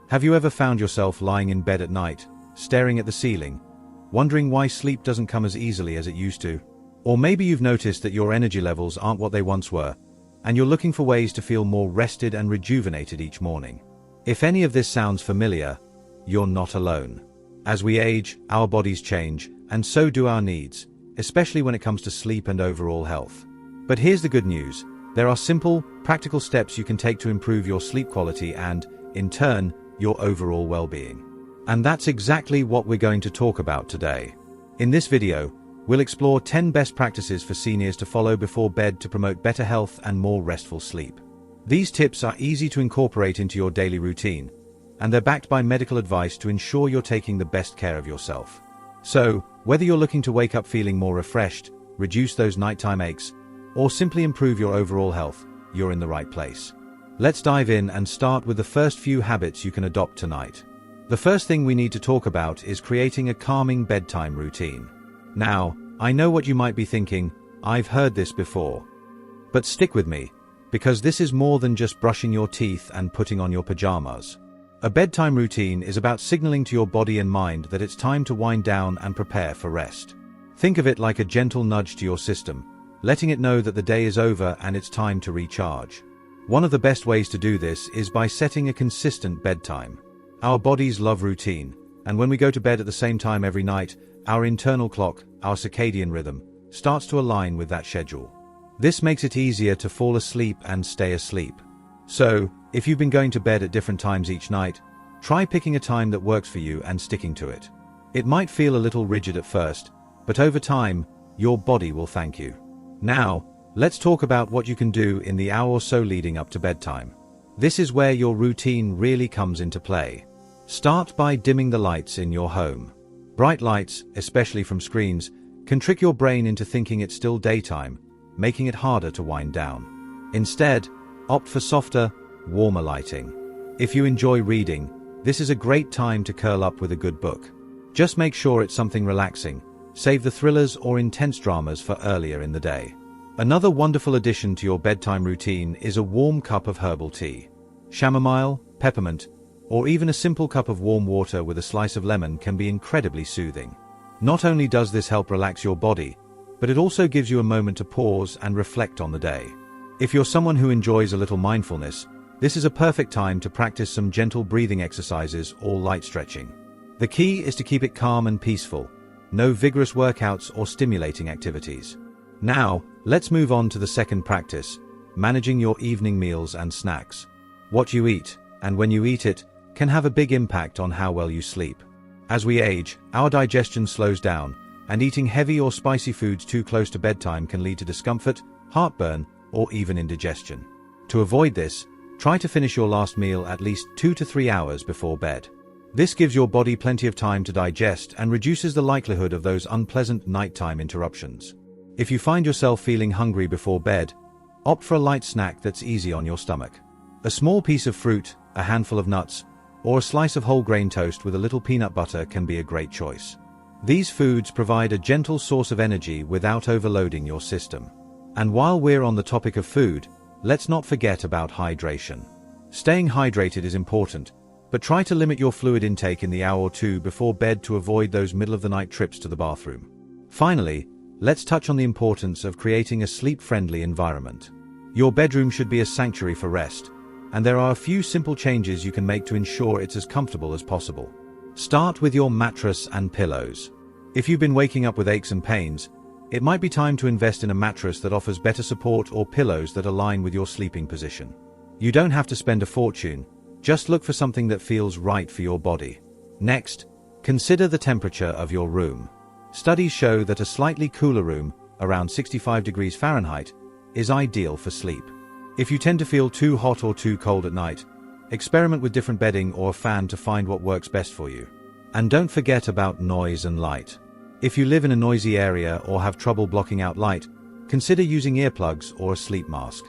Have you ever found yourself lying in bed at night, staring at the ceiling, wondering why sleep doesn't come as easily as it used to? Or maybe you've noticed that your energy levels aren't what they once were, and you're looking for ways to feel more rested and rejuvenated each morning. If any of this sounds familiar, you're not alone. As we age, our bodies change, and so do our needs, especially when it comes to sleep and overall health. But here's the good news. There are simple, practical steps you can take to improve your sleep quality and, in turn, your overall well-being. And that's exactly what we're going to talk about today. In this video, we'll explore 10 best practices for seniors to follow before bed to promote better health and more restful sleep. These tips are easy to incorporate into your daily routine, and they're backed by medical advice to ensure you're taking the best care of yourself. So, whether you're looking to wake up feeling more refreshed, reduce those nighttime aches, or simply improve your overall health, you're in the right place. Let's dive in and start with the first few habits you can adopt tonight. The first thing we need to talk about is creating a calming bedtime routine. Now, I know what you might be thinking, I've heard this before. But stick with me, because this is more than just brushing your teeth and putting on your pajamas. A bedtime routine is about signaling to your body and mind that it's time to wind down and prepare for rest. Think of it like a gentle nudge to your system, letting it know that the day is over and it's time to recharge. One of the best ways to do this is by setting a consistent bedtime. Our bodies love routine, and when we go to bed at the same time every night, our internal clock, our circadian rhythm, starts to align with that schedule. This makes it easier to fall asleep and stay asleep. So, if you've been going to bed at different times each night, try picking a time that works for you and sticking to it. It might feel a little rigid at first, but over time, your body will thank you. Now, let's talk about what you can do in the hour or so leading up to bedtime. This is where your routine really comes into play. Start by dimming the lights in your home. Bright lights, especially from screens, can trick your brain into thinking it's still daytime, making it harder to wind down. Instead, opt for softer, warmer lighting. If you enjoy reading, this is a great time to curl up with a good book. Just make sure it's something relaxing. Save the thrillers or intense dramas for earlier in the day. Another wonderful addition to your bedtime routine is a warm cup of herbal tea. Chamomile, peppermint, or even a simple cup of warm water with a slice of lemon can be incredibly soothing. Not only does this help relax your body, but it also gives you a moment to pause and reflect on the day. If you're someone who enjoys a little mindfulness, this is a perfect time to practice some gentle breathing exercises or light stretching. The key is to keep it calm and peaceful. No vigorous workouts or stimulating activities. Now, let's move on to the second practice, managing your evening meals and snacks. What you eat, and when you eat it, can have a big impact on how well you sleep. As we age, our digestion slows down, and eating heavy or spicy foods too close to bedtime can lead to discomfort, heartburn, or even indigestion. To avoid this, try to finish your last meal at least 2 to 3 hours before bed. This gives your body plenty of time to digest and reduces the likelihood of those unpleasant nighttime interruptions. If you find yourself feeling hungry before bed, opt for a light snack that's easy on your stomach. A small piece of fruit, a handful of nuts, or a slice of whole grain toast with a little peanut butter can be a great choice. These foods provide a gentle source of energy without overloading your system. And while we're on the topic of food, let's not forget about hydration. Staying hydrated is important, but try to limit your fluid intake in the hour or two before bed to avoid those middle-of-the-night trips to the bathroom. Finally, let's touch on the importance of creating a sleep-friendly environment. Your bedroom should be a sanctuary for rest, and there are a few simple changes you can make to ensure it's as comfortable as possible. Start with your mattress and pillows. If you've been waking up with aches and pains, it might be time to invest in a mattress that offers better support or pillows that align with your sleeping position. You don't have to spend a fortune, just look for something that feels right for your body. Next, consider the temperature of your room. Studies show that a slightly cooler room, around 65 degrees Fahrenheit, is ideal for sleep. If you tend to feel too hot or too cold at night, experiment with different bedding or a fan to find what works best for you. And don't forget about noise and light. If you live in a noisy area or have trouble blocking out light, consider using earplugs or a sleep mask.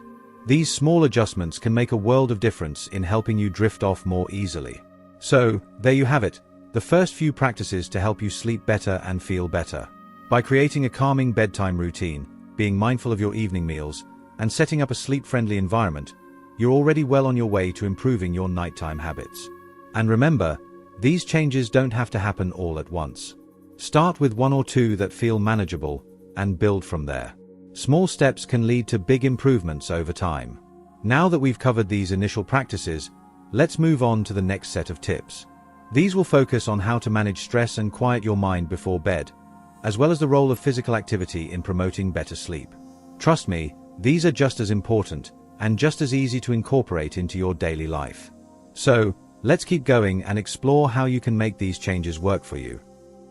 These small adjustments can make a world of difference in helping you drift off more easily. So, there you have it, the first few practices to help you sleep better and feel better. By creating a calming bedtime routine, being mindful of your evening meals, and setting up a sleep-friendly environment, you're already well on your way to improving your nighttime habits. And remember, these changes don't have to happen all at once. Start with 1 or 2 that feel manageable, and build from there. Small steps can lead to big improvements over time. Now that we've covered these initial practices, let's move on to the next set of tips. These will focus on how to manage stress and quiet your mind before bed, as well as the role of physical activity in promoting better sleep. Trust me, these are just as important, and just as easy to incorporate into your daily life. So, let's keep going and explore how you can make these changes work for you.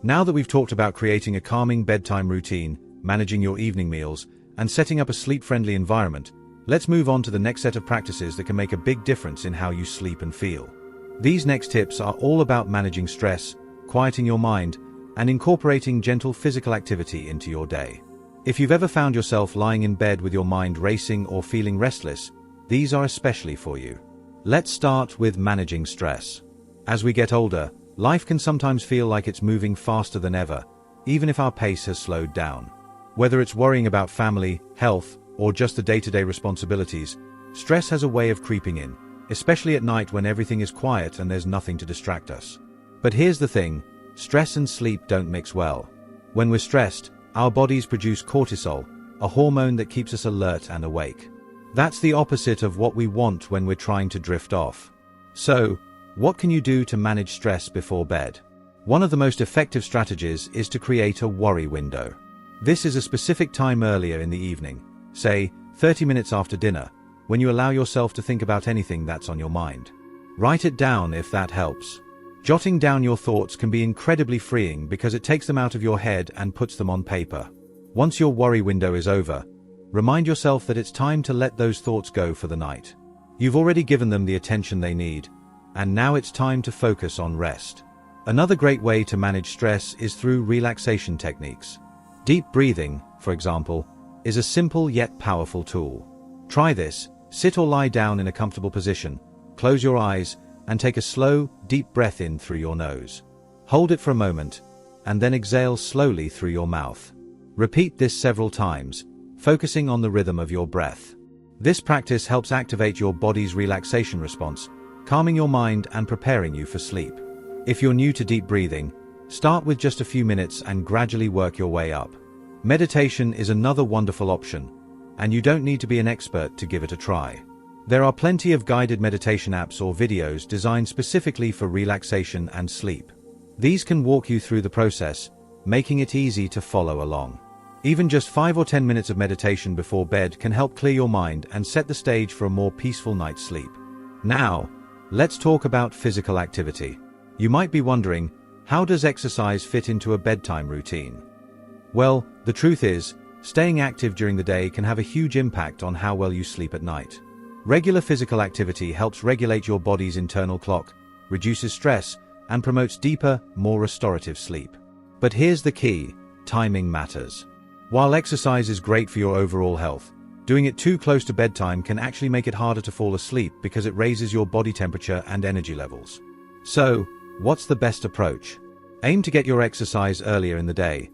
Now that we've talked about creating a calming bedtime routine, managing your evening meals, and setting up a sleep-friendly environment, let's move on to the next set of practices that can make a big difference in how you sleep and feel. These next tips are all about managing stress, quieting your mind, and incorporating gentle physical activity into your day. If you've ever found yourself lying in bed with your mind racing or feeling restless, these are especially for you. Let's start with managing stress. As we get older, life can sometimes feel like it's moving faster than ever, even if our pace has slowed down. Whether it's worrying about family, health, or just the day-to-day responsibilities, stress has a way of creeping in, especially at night when everything is quiet and there's nothing to distract us. But here's the thing, stress and sleep don't mix well. When we're stressed, our bodies produce cortisol, a hormone that keeps us alert and awake. That's the opposite of what we want when we're trying to drift off. So, what can you do to manage stress before bed? One of the most effective strategies is to create a worry window. This is a specific time earlier in the evening, say 30 minutes after dinner, when you allow yourself to think about anything that's on your mind. Write it down if that helps. Jotting down your thoughts can be incredibly freeing because it takes them out of your head and puts them on paper. Once your worry window is over, remind yourself that it's time to let those thoughts go for the night. You've already given them the attention they need, and now it's time to focus on rest. Another great way to manage stress is through relaxation techniques. Deep breathing, for example, is a simple yet powerful tool. Try this. Sit or lie down in a comfortable position, close your eyes, and take a slow, deep breath in through your nose. Hold it for a moment, and then exhale slowly through your mouth. Repeat this several times, focusing on the rhythm of your breath. This practice helps activate your body's relaxation response, calming your mind and preparing you for sleep. If you're new to deep breathing, start with just a few minutes and gradually work your way up. Meditation is another wonderful option, and you don't need to be an expert to give it a try. There are plenty of guided meditation apps or videos designed specifically for relaxation and sleep. These can walk you through the process, making it easy to follow along. Even just 5 or 10 minutes of meditation before bed can help clear your mind and set the stage for a more peaceful night's sleep. Now, let's talk about physical activity. You might be wondering, how does exercise fit into a bedtime routine? Well, the truth is, staying active during the day can have a huge impact on how well you sleep at night. Regular physical activity helps regulate your body's internal clock, reduces stress, and promotes deeper, more restorative sleep. But here's the key: timing matters. While exercise is great for your overall health, doing it too close to bedtime can actually make it harder to fall asleep because it raises your body temperature and energy levels. So, what's the best approach? Aim to get your exercise earlier in the day,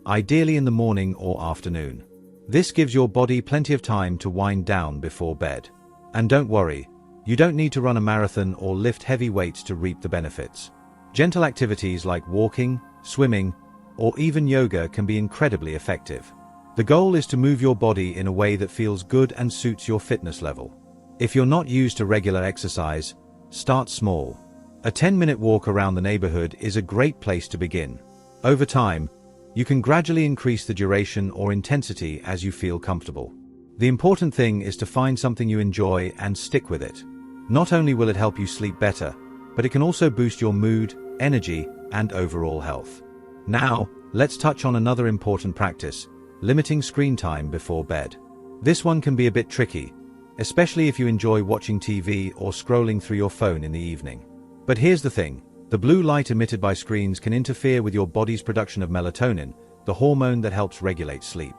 ideally in the morning or afternoon. This gives your body plenty of time to wind down before bed. And don't worry, you don't need to run a marathon or lift heavy weights to reap the benefits. Gentle activities like walking, swimming, or even yoga can be incredibly effective. The goal is to move your body in a way that feels good and suits your fitness level. If you're not used to regular exercise, start small. A 10-minute walk around the neighborhood is a great place to begin. Over time, you can gradually increase the duration or intensity as you feel comfortable. The important thing is to find something you enjoy and stick with it. Not only will it help you sleep better, but it can also boost your mood, energy, and overall health. Now, let's touch on another important practice: limiting screen time before bed. This one can be a bit tricky, especially if you enjoy watching TV or scrolling through your phone in the evening. But here's the thing: the blue light emitted by screens can interfere with your body's production of melatonin, the hormone that helps regulate sleep.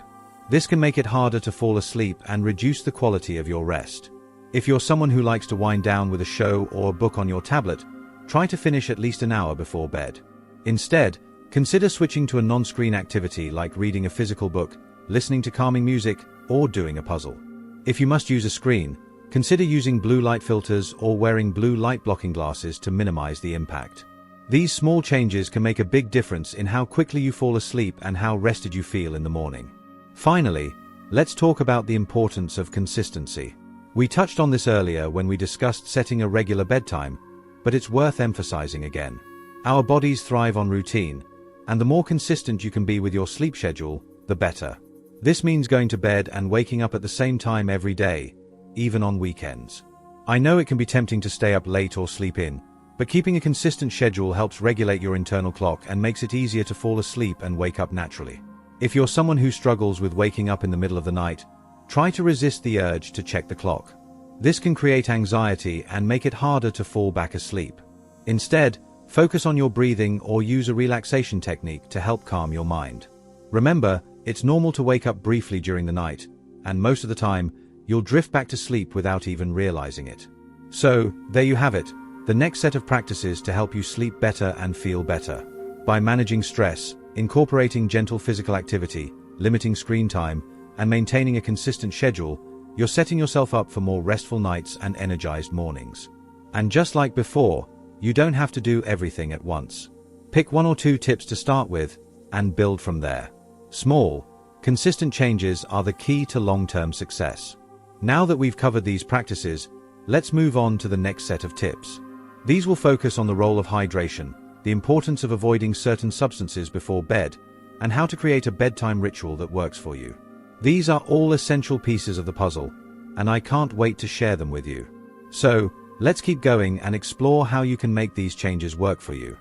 This can make it harder to fall asleep and reduce the quality of your rest. If you're someone who likes to wind down with a show or a book on your tablet, try to finish at least an hour before bed. Instead, consider switching to a non-screen activity like reading a physical book, listening to calming music, or doing a puzzle. If you must use a screen, Consider using blue light filters or wearing blue light blocking glasses to minimize the impact. These small changes can make a big difference in how quickly you fall asleep and how rested you feel in the morning. Finally, let's talk about the importance of consistency. We touched on this earlier when we discussed setting a regular bedtime, but it's worth emphasizing again. Our bodies thrive on routine, and the more consistent you can be with your sleep schedule, the better. This means going to bed and waking up at the same time every day, even on weekends. I know it can be tempting to stay up late or sleep in, but keeping a consistent schedule helps regulate your internal clock and makes it easier to fall asleep and wake up naturally. If you're someone who struggles with waking up in the middle of the night, try to resist the urge to check the clock. This can create anxiety and make it harder to fall back asleep. Instead, focus on your breathing or use a relaxation technique to help calm your mind. Remember, it's normal to wake up briefly during the night, and most of the time, you'll drift back to sleep without even realizing it. So, there you have it, the next set of practices to help you sleep better and feel better. By managing stress, incorporating gentle physical activity, limiting screen time, and maintaining a consistent schedule, you're setting yourself up for more restful nights and energized mornings. And just like before, you don't have to do everything at once. Pick 1 or 2 tips to start with, and build from there. Small, consistent changes are the key to long-term success. Now that we've covered these practices, let's move on to the next set of tips. These will focus on the role of hydration, the importance of avoiding certain substances before bed, and how to create a bedtime ritual that works for you. These are all essential pieces of the puzzle, and I can't wait to share them with you. So, let's keep going and explore how you can make these changes work for you.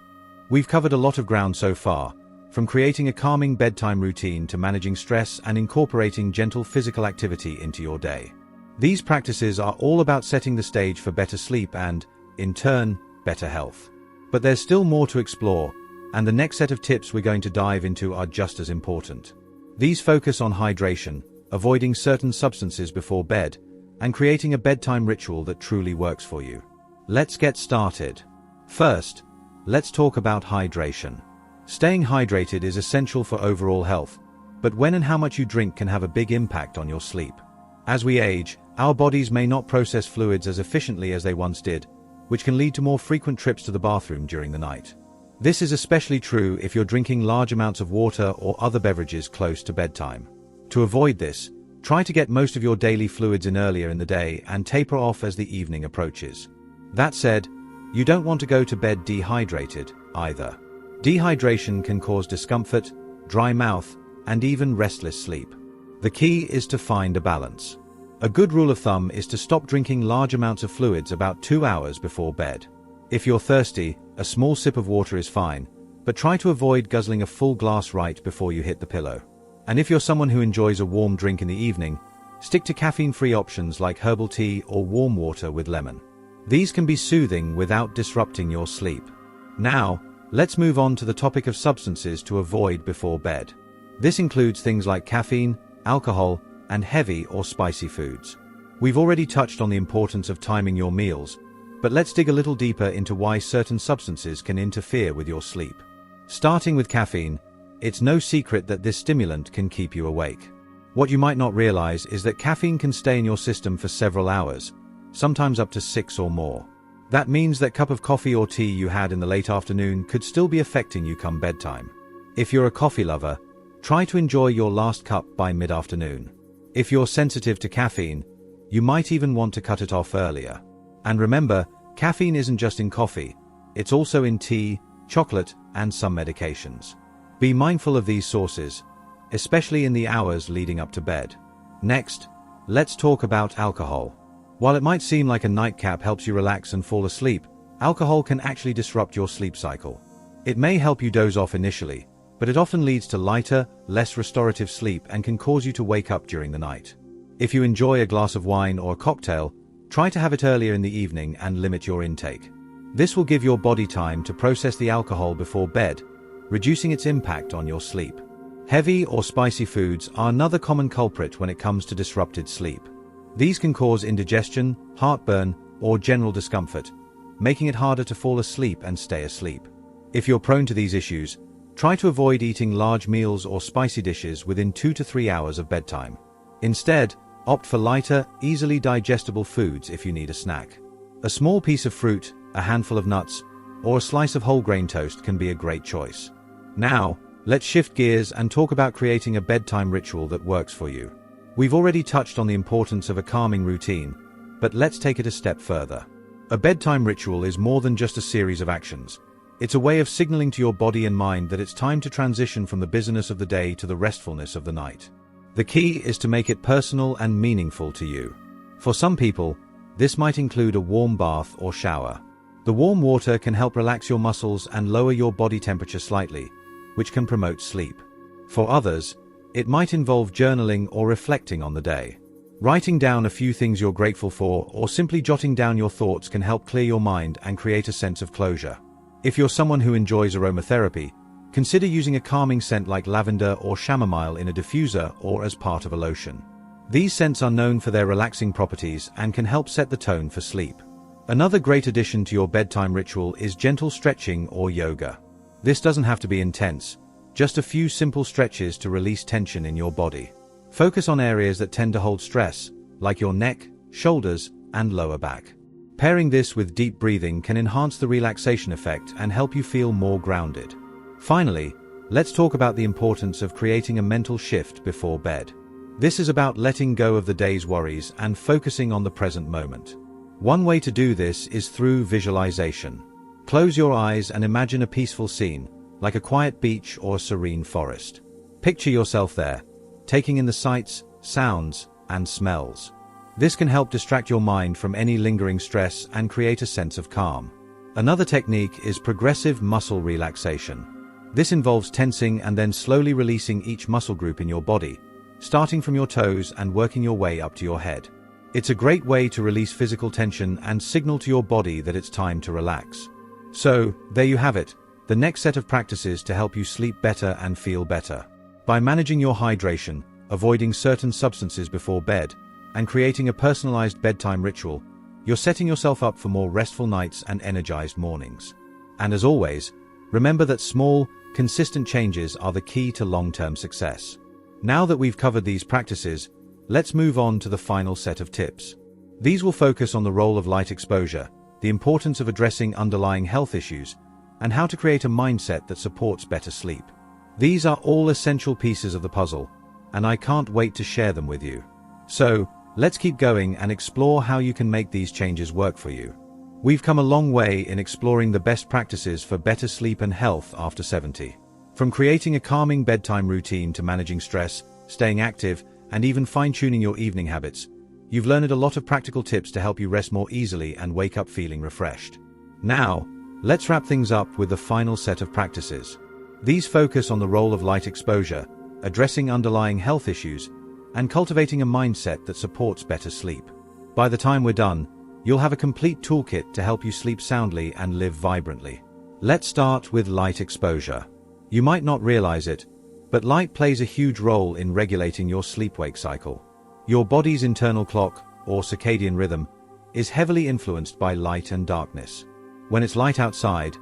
We've covered a lot of ground so far, from creating a calming bedtime routine to managing stress and incorporating gentle physical activity into your day. These practices are all about setting the stage for better sleep and, in turn, better health. But there's still more to explore, and the next set of tips we're going to dive into are just as important. These focus on hydration, avoiding certain substances before bed, and creating a bedtime ritual that truly works for you. Let's get started. First, let's talk about hydration. Staying hydrated is essential for overall health, but when and how much you drink can have a big impact on your sleep. As we age, our bodies may not process fluids as efficiently as they once did, which can lead to more frequent trips to the bathroom during the night. This is especially true if you're drinking large amounts of water or other beverages close to bedtime. To avoid this, try to get most of your daily fluids in earlier in the day and taper off as the evening approaches. That said, you don't want to go to bed dehydrated, either. Dehydration can cause discomfort, dry mouth, and even restless sleep. The key is to find a balance. A good rule of thumb is to stop drinking large amounts of fluids about 2 hours before bed. If you're thirsty, a small sip of water is fine, but try to avoid guzzling a full glass right before you hit the pillow. And if you're someone who enjoys a warm drink in the evening, stick to caffeine-free options like herbal tea or warm water with lemon. These can be soothing without disrupting your sleep. Now, let's move on to the topic of substances to avoid before bed. This includes things like caffeine, alcohol, and heavy or spicy foods. We've already touched on the importance of timing your meals, but let's dig a little deeper into why certain substances can interfere with your sleep. Starting with caffeine, it's no secret that this stimulant can keep you awake. What you might not realize is that caffeine can stay in your system for several hours, sometimes up to 6 or more. That means that cup of coffee or tea you had in the late afternoon could still be affecting you come bedtime. If you're a coffee lover, try to enjoy your last cup by mid-afternoon. If you're sensitive to caffeine, you might even want to cut it off earlier. And remember, caffeine isn't just in coffee, it's also in tea, chocolate, and some medications. Be mindful of these sources, especially in the hours leading up to bed. Next, let's talk about alcohol. While it might seem like a nightcap helps you relax and fall asleep, alcohol can actually disrupt your sleep cycle. It may help you doze off initially, but it often leads to lighter, less restorative sleep and can cause you to wake up during the night. If you enjoy a glass of wine or a cocktail, try to have it earlier in the evening and limit your intake. This will give your body time to process the alcohol before bed, reducing its impact on your sleep. Heavy or spicy foods are another common culprit when it comes to disrupted sleep. These can cause indigestion, heartburn, or general discomfort, making it harder to fall asleep and stay asleep. If you're prone to these issues, try to avoid eating large meals or spicy dishes within 2 to 3 hours of bedtime. Instead, Opt for lighter, easily digestible foods if you need a snack. A small piece of fruit, a handful of nuts, or a slice of whole grain toast can be a great choice. Now, let's shift gears and talk about creating a bedtime ritual that works for you. We've already touched on the importance of a calming routine, but let's take it a step further. A bedtime ritual is more than just a series of actions. It's a way of signaling to your body and mind that it's time to transition from the busyness of the day to the restfulness of the night. The key is to make it personal and meaningful to you. For some people, this might include a warm bath or shower. The warm water can help relax your muscles and lower your body temperature slightly, which can promote sleep. For others, it might involve journaling or reflecting on the day. Writing down a few things you're grateful for or simply jotting down your thoughts can help clear your mind and create a sense of closure. If you're someone who enjoys aromatherapy, consider using a calming scent like lavender or chamomile in a diffuser or as part of a lotion. These scents are known for their relaxing properties and can help set the tone for sleep. Another great addition to your bedtime ritual is gentle stretching or yoga. This doesn't have to be intense, just a few simple stretches to release tension in your body. Focus on areas that tend to hold stress, like your neck, shoulders, and lower back. Pairing this with deep breathing can enhance the relaxation effect and help you feel more grounded. Finally, let's talk about the importance of creating a mental shift before bed. This is about letting go of the day's worries and focusing on the present moment. One way to do this is through visualization. Close your eyes and imagine a peaceful scene, like a quiet beach or a serene forest. Picture yourself there, taking in the sights, sounds, and smells. This can help distract your mind from any lingering stress and create a sense of calm. Another technique is progressive muscle relaxation. This involves tensing and then slowly releasing each muscle group in your body, starting from your toes and working your way up to your head. It's a great way to release physical tension and signal to your body that it's time to relax. So, there you have it, the next set of practices to help you sleep better and feel better. By managing your hydration, avoiding certain substances before bed, and creating a personalized bedtime ritual, you're setting yourself up for more restful nights and energized mornings. And as always, remember that small, consistent changes are the key to long-term success. Now that we've covered these practices, let's move on to the final set of tips. These will focus on the role of light exposure, the importance of addressing underlying health issues, and how to create a mindset that supports better sleep. These are all essential pieces of the puzzle, and I can't wait to share them with you. So, let's keep going and explore how you can make these changes work for you. We've come a long way in exploring the best practices for better sleep and health after 70. From creating a calming bedtime routine to managing stress, staying active, and even fine-tuning your evening habits, you've learned a lot of practical tips to help you rest more easily and wake up feeling refreshed. Now, let's wrap things up with the final set of practices. These focus on the role of light exposure, addressing underlying health issues, and cultivating a mindset that supports better sleep. By the time we're done, you'll have a complete toolkit to help you sleep soundly and live vibrantly. Let's start with light exposure. You might not realize it, but light plays a huge role in regulating your sleep-wake cycle. Your body's internal clock, or circadian rhythm, is heavily influenced by light and darkness. When it's light outside,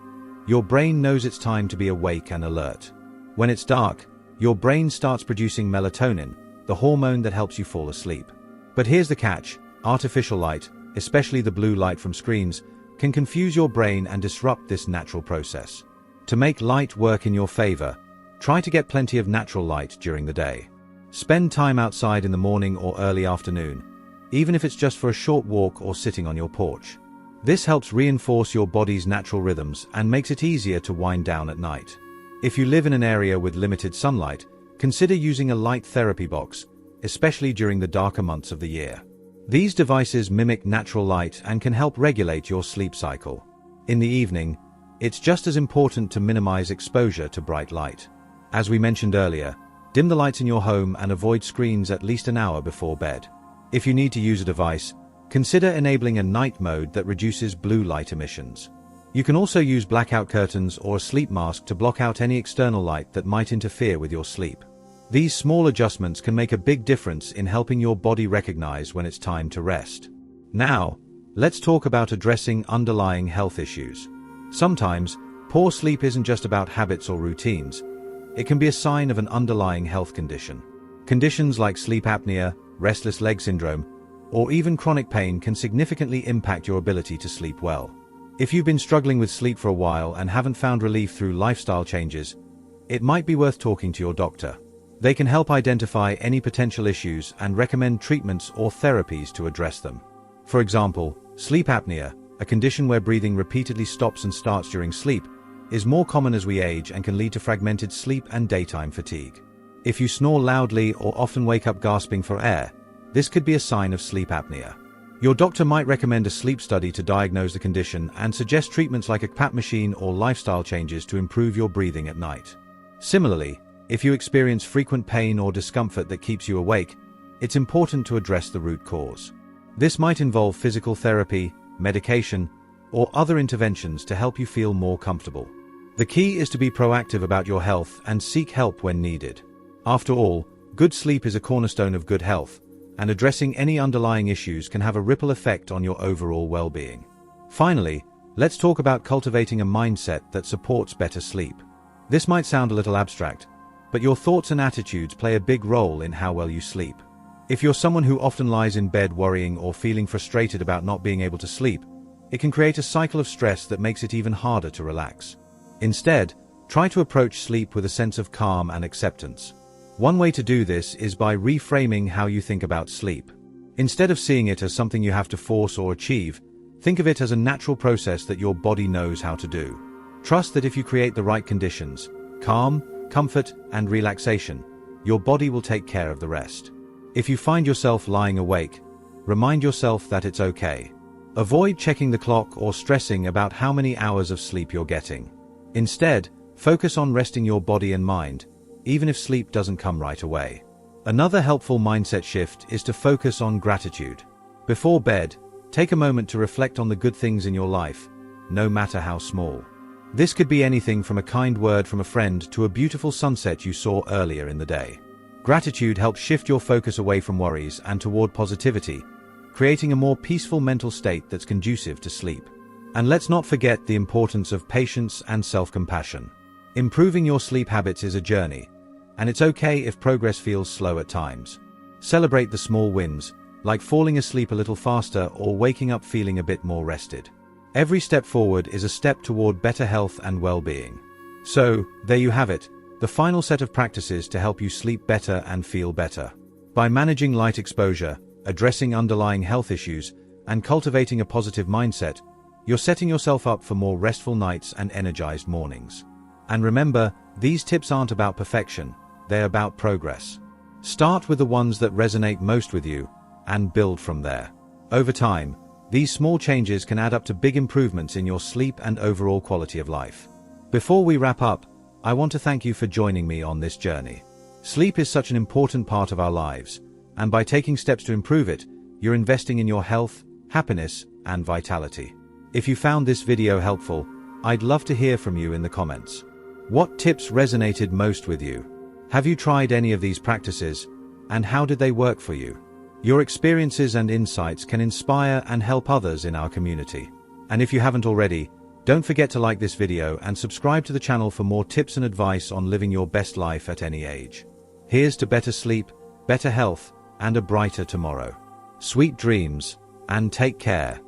your brain knows it's time to be awake and alert. When it's dark, your brain starts producing melatonin, the hormone that helps you fall asleep. But here's the catch: artificial light, especially the blue light from screens, can confuse your brain and disrupt this natural process. To make light work in your favor, try to get plenty of natural light during the day. Spend time outside in the morning or early afternoon, even if it's just for a short walk or sitting on your porch. This helps reinforce your body's natural rhythms and makes it easier to wind down at night. If you live in an area with limited sunlight, consider using a light therapy box, especially during the darker months of the year. These devices mimic natural light and can help regulate your sleep cycle. In the evening, it's just as important to minimize exposure to bright light. As we mentioned earlier, dim the lights in your home and avoid screens at least an hour before bed. If you need to use a device, consider enabling a night mode that reduces blue light emissions. You can also use blackout curtains or a sleep mask to block out any external light that might interfere with your sleep. These small adjustments can make a big difference in helping your body recognize when it's time to rest. Now, let's talk about addressing underlying health issues. Sometimes, poor sleep isn't just about habits or routines. It can be a sign of an underlying health condition. Conditions like sleep apnea, restless leg syndrome, or even chronic pain can significantly impact your ability to sleep well. If you've been struggling with sleep for a while and haven't found relief through lifestyle changes, it might be worth talking to your doctor. They can help identify any potential issues and recommend treatments or therapies to address them. For example, sleep apnea, a condition where breathing repeatedly stops and starts during sleep, is more common as we age and can lead to fragmented sleep and daytime fatigue. If you snore loudly or often wake up gasping for air, this could be a sign of sleep apnea. Your doctor might recommend a sleep study to diagnose the condition and suggest treatments like a CPAP machine or lifestyle changes to improve your breathing at night. Similarly, if you experience frequent pain or discomfort that keeps you awake, it's important to address the root cause. This might involve physical therapy, medication, or other interventions to help you feel more comfortable. The key is to be proactive about your health and seek help when needed. After all, good sleep is a cornerstone of good health, and addressing any underlying issues can have a ripple effect on your overall well-being. Finally, let's talk about cultivating a mindset that supports better sleep. This might sound a little abstract, but your thoughts and attitudes play a big role in how well you sleep. If you're someone who often lies in bed worrying or feeling frustrated about not being able to sleep, it can create a cycle of stress that makes it even harder to relax. Instead, try to approach sleep with a sense of calm and acceptance. One way to do this is by reframing how you think about sleep. Instead of seeing it as something you have to force or achieve, think of it as a natural process that your body knows how to do. Trust that if you create the right conditions, calm, comfort, and relaxation, your body will take care of the rest. If you find yourself lying awake, remind yourself that it's okay. Avoid checking the clock or stressing about how many hours of sleep you're getting. Instead, focus on resting your body and mind, even if sleep doesn't come right away. Another helpful mindset shift is to focus on gratitude. Before bed, take a moment to reflect on the good things in your life, no matter how small. This could be anything from a kind word from a friend to a beautiful sunset you saw earlier in the day. Gratitude helps shift your focus away from worries and toward positivity, creating a more peaceful mental state that's conducive to sleep. And let's not forget the importance of patience and self-compassion. Improving your sleep habits is a journey, and it's okay if progress feels slow at times. Celebrate the small wins, like falling asleep a little faster or waking up feeling a bit more rested. Every step forward is a step toward better health and well-being. So, there you have it, the final set of practices to help you sleep better and feel better. By managing light exposure, addressing underlying health issues, and cultivating a positive mindset, you're setting yourself up for more restful nights and energized mornings. And remember, these tips aren't about perfection, they're about progress. Start with the ones that resonate most with you, and build from there. Over time, these small changes can add up to big improvements in your sleep and overall quality of life. Before we wrap up, I want to thank you for joining me on this journey. Sleep is such an important part of our lives, and by taking steps to improve it, you're investing in your health, happiness, and vitality. If you found this video helpful, I'd love to hear from you in the comments. What tips resonated most with you? Have you tried any of these practices, and how did they work for you? Your experiences and insights can inspire and help others in our community. And if you haven't already, don't forget to like this video and subscribe to the channel for more tips and advice on living your best life at any age. Here's to better sleep, better health, and a brighter tomorrow. Sweet dreams, and take care.